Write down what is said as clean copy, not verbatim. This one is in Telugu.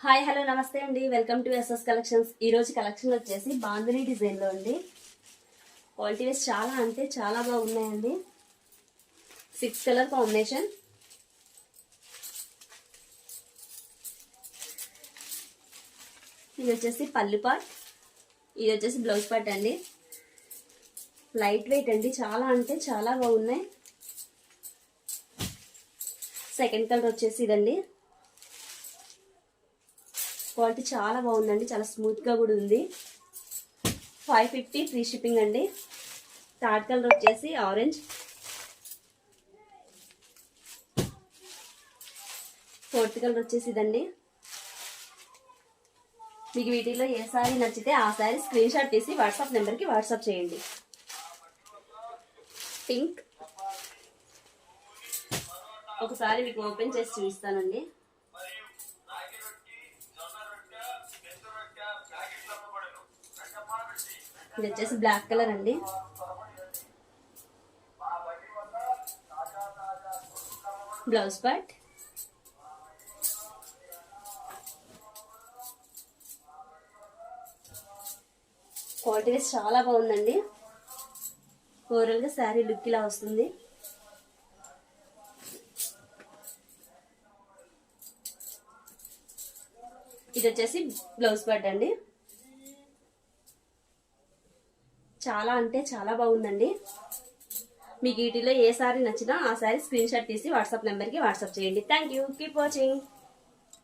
హాయ్ హలో నమస్తే అండి, వెల్కమ్ టు ఎస్ఎస్ కలెక్షన్స్. ఈరోజు కలెక్షన్ వచ్చేసి బాందిని డిజైన్లో అండి. క్వాలిటీ వైస్ చాలా అంటే చాలా బాగున్నాయండి. 6 కలర్ కాంబినేషన్. ఇది వచ్చేసి పళ్ళు పార్ట్, ఇది వచ్చేసి బ్లౌజ్ పార్ట్ అండి. లైట్ వెయిట్ అండి, చాలా అంటే చాలా బాగున్నాయి. సెకండ్ కలర్ వచ్చేసి ఇదండి. క్వాలిటీ చాలా బాగుందండి, చాలా స్మూత్గా కూడా ఉంది. 550 ఫ్రీ షిప్పింగ్ అండి. థర్డ్ కలర్ వచ్చేసి ఆరెంజ్. ఫోర్త్ కలర్ వచ్చేసి ఇదండి. మీకు వీటిలో ఏ శారీ నచ్చితే ఆ శారీ స్క్రీన్ షాట్ తీసి వాట్సాప్ నెంబర్కి వాట్సాప్ చేయండి. పింక్. ఒకసారి మీకు ఓపెన్ చేసి చూపిస్తానండి. ఇది వచ్చేసి బ్లాక్ కలర్ అండి. Blouse part. క్వాలిటీ వైస్ చాలా బాగుందండి. ఓవరాల్ గా శారీ లుక్ ఇలా వస్తుంది. ఇది వచ్చేసి బ్లౌజ్ పార్ట్ అండి. చాలా అంటే చాలా బాగుందండి. మీకు వీటిలో ఏ సారీ నచ్చినా ఆ సారీ స్క్రీన్ షాట్ తీసి వాట్సాప్ నెంబర్కి వాట్సాప్ చేయండి. Thank you, keep watching.